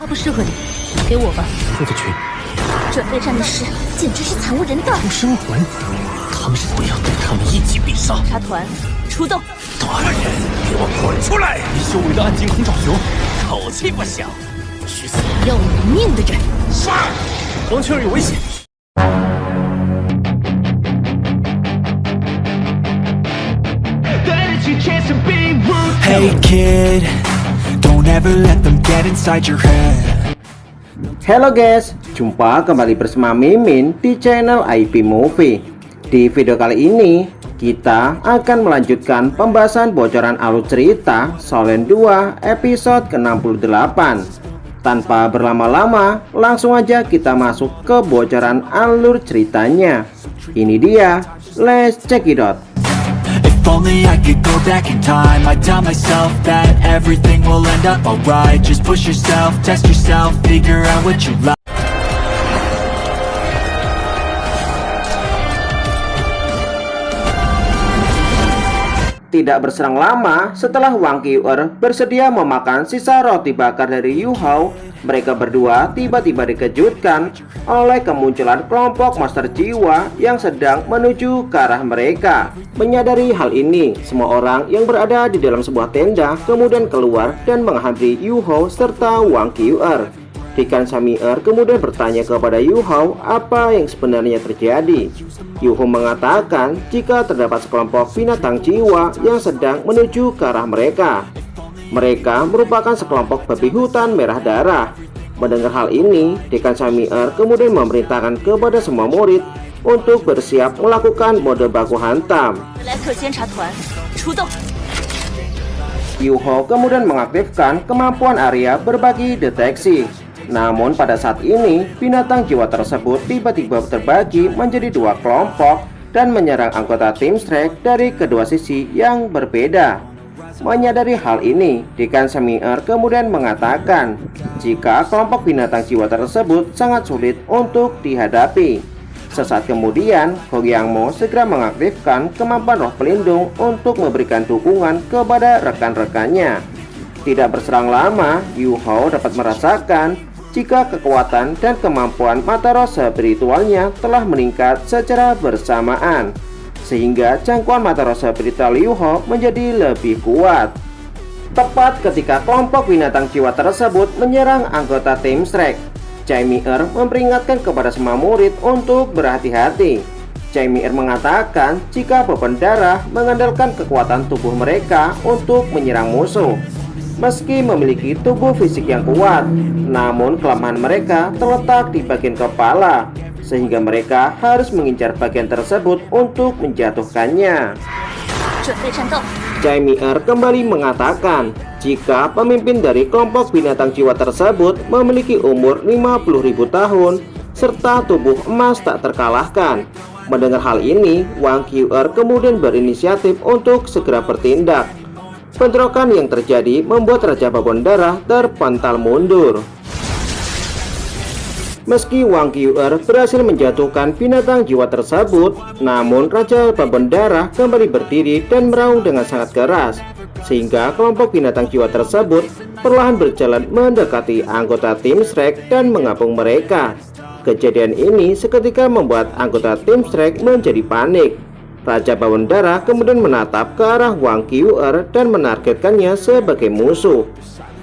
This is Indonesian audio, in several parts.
他不适合你，给我吧。兔子群，准备战力时简直是惨无人道。出生魂，他们是我要跟他们一起必杀。插团，出动！大人，给我滚出来！李修为的暗金空爪熊，口气不小，去死！要你命的人！杀！王雀儿有危险。Hey kid, don't ever let them get inside your head. Halo guys, jumpa kembali bersama Mimin di channel IP Movie. Di video kali ini, kita akan melanjutkan pembahasan bocoran alur cerita Solen 2 episode ke-68. Tanpa berlama-lama, langsung aja kita masuk ke bocoran alur ceritanya. Ini dia, let's check it out. If only I could go back in time, I'd tell myself that everything will end up alright. Just push yourself, test yourself, figure out what you like. Tidak berserang lama, setelah Wang Qiu'er bersedia memakan sisa roti bakar dari Yu Hao, mereka berdua tiba-tiba dikejutkan oleh kemunculan kelompok Master Jiwa yang sedang menuju ke arah mereka. Menyadari hal ini, semua orang yang berada di dalam sebuah tenda kemudian keluar dan menghampiri Yu Hao serta Wang Qiu'er. Dekan Sami'er kemudian bertanya kepada Yu Hao apa yang sebenarnya terjadi. Yu Hao mengatakan jika terdapat sekelompok binatang jiwa yang sedang menuju ke arah mereka. Mereka merupakan sekelompok babi hutan merah darah. Mendengar hal ini, Dekan Sami'er kemudian memerintahkan kepada semua murid untuk bersiap melakukan mode baku hantam. Yu Hao kemudian mengaktifkan kemampuan area berbagi deteksi. Namun pada saat ini, binatang jiwa tersebut tiba-tiba terbagi menjadi dua kelompok dan menyerang anggota tim Shrek dari kedua sisi yang berbeda. Menyadari hal ini, Dekan Sami'er kemudian mengatakan jika kelompok binatang jiwa tersebut sangat sulit untuk dihadapi. Sesaat kemudian, Hogyangmo segera mengaktifkan kemampuan roh pelindung untuk memberikan dukungan kepada rekan-rekannya. Tidak berserang lama, Yu Hao dapat merasakan jika kekuatan dan kemampuan mata roh spiritualnya telah meningkat secara bersamaan, sehingga jangkauan mata roh spiritual Yu Hao menjadi lebih kuat. Tepat ketika kelompok binatang jiwa tersebut menyerang anggota tim Shrek, Sami'er memperingatkan kepada semua murid untuk berhati-hati. Sami'er mengatakan jika beban darah mengandalkan kekuatan tubuh mereka untuk menyerang musuh. Meski memiliki tubuh fisik yang kuat, namun kelemahan mereka terletak di bagian kepala, sehingga mereka harus mengincar bagian tersebut untuk menjatuhkannya. Sami'er kembali mengatakan jika pemimpin dari kelompok binatang jiwa tersebut memiliki umur 50.000 tahun serta tubuh emas tak terkalahkan. Mendengar hal ini, Wang Qiu'er kemudian berinisiatif untuk segera bertindak. Bentrokan yang terjadi membuat Raja Babon Darah terpental mundur. Meski Wang Qiu'er berhasil menjatuhkan binatang jiwa tersebut, namun Raja Babon Darah kembali berdiri dan meraung dengan sangat keras, sehingga kelompok binatang jiwa tersebut perlahan berjalan mendekati anggota tim Shrek dan mengapung mereka. Kejadian ini seketika membuat anggota tim Shrek menjadi panik. Raja Babon Darah kemudian menatap ke arah Wang Qiu'er dan menargetkannya sebagai musuh.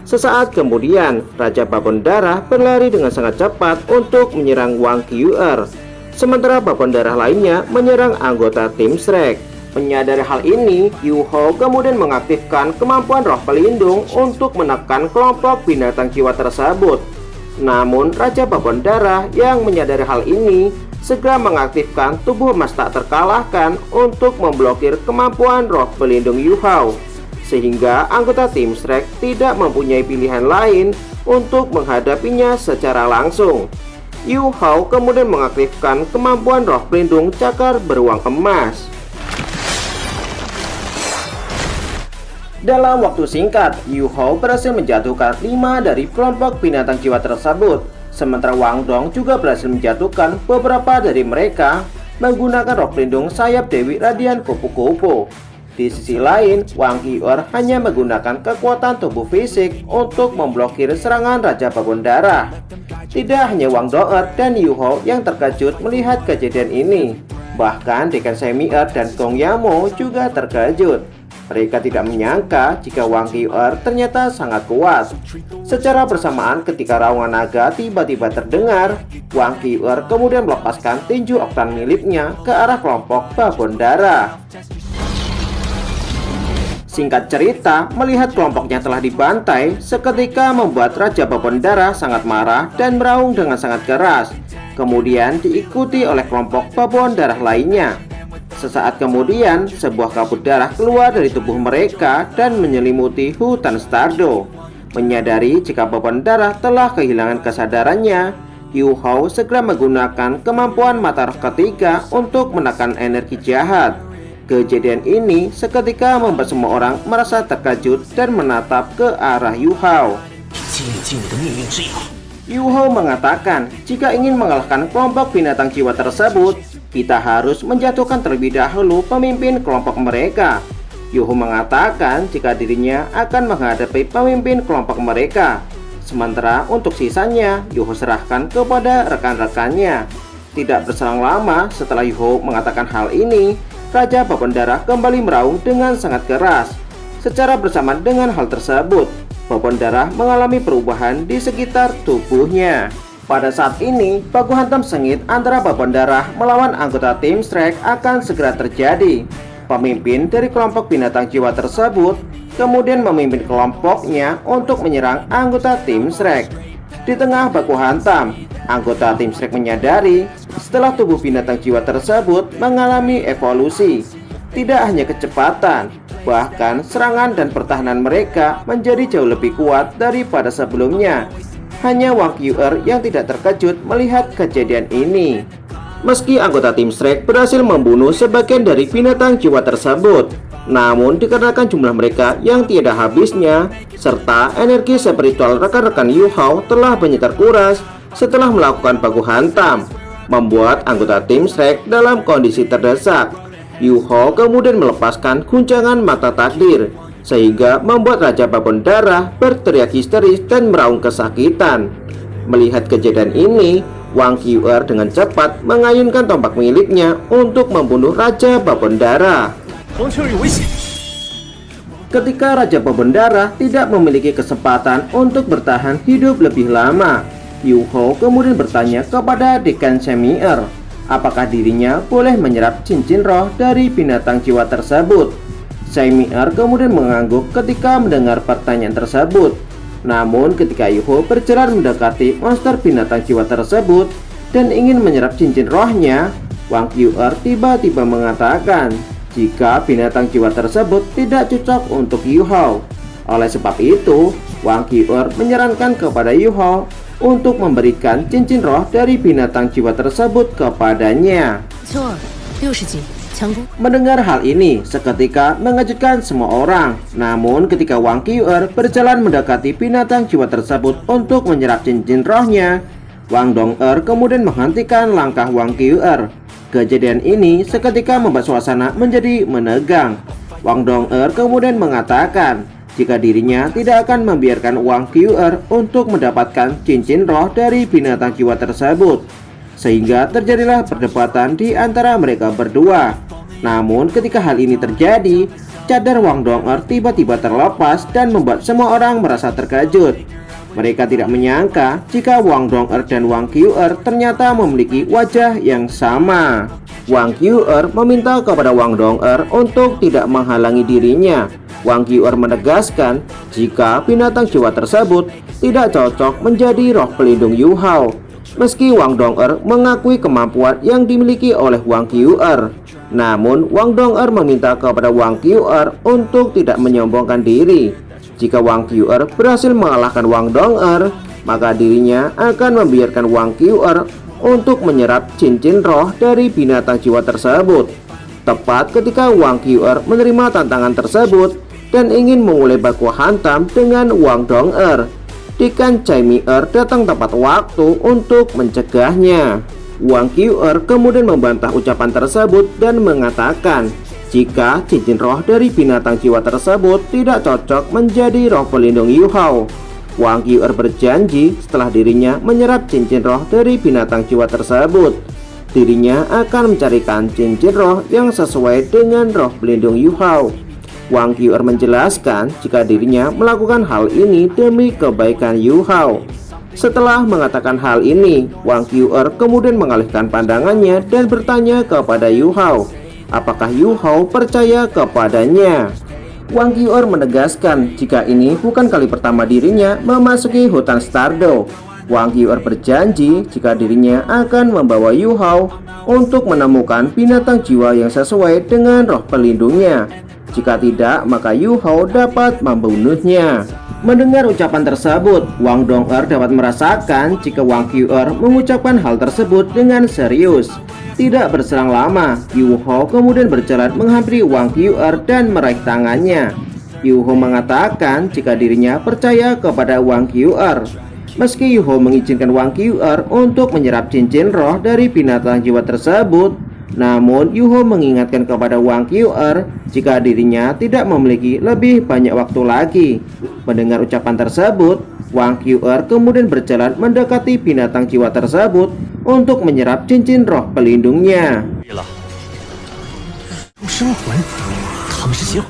Sesaat kemudian, Raja Babon Darah berlari dengan sangat cepat untuk menyerang Wang Qiu'er, sementara Babon Darah lainnya menyerang anggota tim Shrek. Menyadari hal ini, Yu Hao kemudian mengaktifkan kemampuan roh pelindung untuk menekan kelompok binatang jiwa tersebut. Namun Raja Babon Darah yang menyadari hal ini segera mengaktifkan tubuh emas tak terkalahkan untuk memblokir kemampuan roh pelindung Yu Hao, sehingga anggota tim Shrek tidak mempunyai pilihan lain untuk menghadapinya secara langsung. Yu Hao kemudian mengaktifkan kemampuan roh pelindung cakar beruang emas. Dalam waktu singkat, Yu Hao berhasil menjatuhkan 5 dari kelompok binatang jiwa tersebut. Sementara Wang Dong juga berhasil menjatuhkan beberapa dari mereka menggunakan roh pelindung sayap Dewi Radian Kupu-Kupu. Di sisi lain, Wang Qiu'er hanya menggunakan kekuatan tubuh fisik untuk memblokir serangan Raja Babon Darah. Tidak hanya Wang Dong'er dan Yu Hao yang terkejut melihat kejadian ini, bahkan Dekan Semi-Er dan Gong Yamo juga terkejut. Mereka tidak menyangka jika Wang Qiu'er ternyata sangat kuat. Secara bersamaan ketika raungan naga tiba-tiba terdengar, Wang Qiu'er kemudian melepaskan tinju oktan miliknya ke arah kelompok Babon Darah. Singkat cerita, melihat kelompoknya telah dibantai, seketika membuat Raja Babon Darah sangat marah dan meraung dengan sangat keras. Kemudian diikuti oleh kelompok Babon Darah lainnya. Sesaat kemudian, sebuah kabut darah keluar dari tubuh mereka dan menyelimuti hutan Stardo. Menyadari jika Babon Darah telah kehilangan kesadarannya, Yu Hao segera menggunakan kemampuan mata roh ketiga untuk menekan energi jahat. Kejadian ini seketika membuat semua orang merasa terkejut dan menatap ke arah Yu Hao. Yu Hao mengatakan, jika ingin mengalahkan kelompok binatang jiwa tersebut, kita harus menjatuhkan terlebih dahulu pemimpin kelompok mereka. Yu Hao mengatakan jika dirinya akan menghadapi pemimpin kelompok mereka. Sementara untuk sisanya, Yu Hao serahkan kepada rekan-rekannya. Tidak berselang lama setelah Yu Hao mengatakan hal ini, Raja Babon Darah kembali meraung dengan sangat keras. Secara bersamaan dengan hal tersebut, Babon Darah mengalami perubahan di sekitar tubuhnya. Pada saat ini, baku hantam sengit antara Babon Darah melawan anggota tim Shrek akan segera terjadi. Pemimpin dari kelompok binatang jiwa tersebut kemudian memimpin kelompoknya untuk menyerang anggota tim Shrek. Di tengah baku hantam, anggota tim Shrek menyadari setelah tubuh binatang jiwa tersebut mengalami evolusi. Tidak hanya kecepatan, bahkan serangan dan pertahanan mereka menjadi jauh lebih kuat daripada sebelumnya. Hanya Wang Qiu'er yang tidak terkejut melihat kejadian ini. Meski anggota tim Shrek berhasil membunuh sebagian dari binatang jiwa tersebut, namun dikarenakan jumlah mereka yang tiada habisnya, serta energi spiritual rekan-rekan Yu Hao telah banyak terkuras setelah melakukan baku hantam, membuat anggota tim Shrek dalam kondisi terdesak. Yu Hao kemudian melepaskan guncangan mata takdir, sehingga membuat Raja Babon Darah berteriak histeris dan meraung kesakitan. Melihat kejadian ini, Wang Qiu'er dengan cepat mengayunkan tombak miliknya untuk membunuh Raja Babon Darah. Ketika Raja Babon Darah tidak memiliki kesempatan untuk bertahan hidup lebih lama, Yu Hao kemudian bertanya kepada Dekan Semi-Er, apakah dirinya boleh menyerap cincin roh dari binatang jiwa tersebut. Semi-Er kemudian mengangguk ketika mendengar pertanyaan tersebut. Namun ketika Yu Hao berjalan mendekati monster binatang jiwa tersebut dan ingin menyerap cincin rohnya, Wang Qiu'er tiba-tiba mengatakan jika binatang jiwa tersebut tidak cocok untuk Yu Hao. Oleh sebab itu, Wang Qiu'er menyarankan kepada Yu Hao untuk memberikan cincin roh dari binatang jiwa tersebut kepadanya. Mendengar hal ini seketika mengejutkan semua orang. Namun ketika Wang Qiu'er berjalan mendekati binatang jiwa tersebut untuk menyerap cincin rohnya, Wang Dong'er kemudian menghentikan langkah Wang Qiu'er. Kejadian ini seketika membuat suasana menjadi menegang. Wang Dong'er kemudian mengatakan jika dirinya tidak akan membiarkan Wang Qiu'er untuk mendapatkan cincin roh dari binatang jiwa tersebut. Sehingga terjadilah perdebatan di antara mereka berdua. Namun ketika hal ini terjadi, cadar Wang Dong'er tiba-tiba terlepas dan membuat semua orang merasa terkejut. Mereka tidak menyangka jika Wang Dong'er dan Wang Qiu'er ternyata memiliki wajah yang sama. Wang Qiu'er meminta kepada Wang Dong'er untuk tidak menghalangi dirinya. Wang Qiu'er menegaskan jika binatang jiwa tersebut tidak cocok menjadi roh pelindung Yu Hao. Meski Wang Dong'er mengakui kemampuan yang dimiliki oleh Wang Qiu'er, namun Wang Dong'er meminta kepada Wang Qiu'er untuk tidak menyombongkan diri. Jika Wang Qiu'er berhasil mengalahkan Wang Dong'er, maka dirinya akan membiarkan Wang Qiu'er untuk menyerap cincin roh dari binatang jiwa tersebut. Tepat ketika Wang Qiu'er menerima tantangan tersebut dan ingin memulai baku hantam dengan Wang Dong'er, Dekan Semi-Er datang tepat waktu untuk mencegahnya. Wang Qiu'er kemudian membantah ucapan tersebut dan mengatakan jika cincin roh dari binatang jiwa tersebut tidak cocok menjadi roh pelindung Yu Hao. Wang Yu'er berjanji setelah dirinya menyerap cincin roh dari binatang jiwa tersebut, dirinya akan mencarikan cincin roh yang sesuai dengan roh pelindung Yu Hao. Wang Yu'er menjelaskan jika dirinya melakukan hal ini demi kebaikan Yu Hao. Setelah mengatakan hal ini, Wang Yu'er kemudian mengalihkan pandangannya dan bertanya kepada Yu Hao, apakah Yu Hao percaya kepadanya. Wang Yu'er menegaskan jika ini bukan kali pertama dirinya memasuki hutan Stardew. Wang Yu'er berjanji jika dirinya akan membawa Yu Hao untuk menemukan binatang jiwa yang sesuai dengan roh pelindungnya. Jika tidak, maka Yu Hao dapat membunuhnya. Mendengar ucapan tersebut, Wang Dong'er dapat merasakan jika Wang Yu'er mengucapkan hal tersebut dengan serius. Tidak berselang lama, Yu Hao kemudian berjalan menghampiri Wang Yu'er dan meraih tangannya. Yu Hao mengatakan jika dirinya percaya kepada Wang Yu'er. Meski Yu Hao mengizinkan Wang Yu'er untuk menyerap cincin roh dari binatang jiwa tersebut, namun Yu Hao mengingatkan kepada Wang Yu'er jika dirinya tidak memiliki lebih banyak waktu lagi. Mendengar ucapan tersebut, Wang Yu'er kemudian berjalan mendekati binatang jiwa tersebut untuk menyerap cincin roh pelindungnya. 出生魂，他们是邪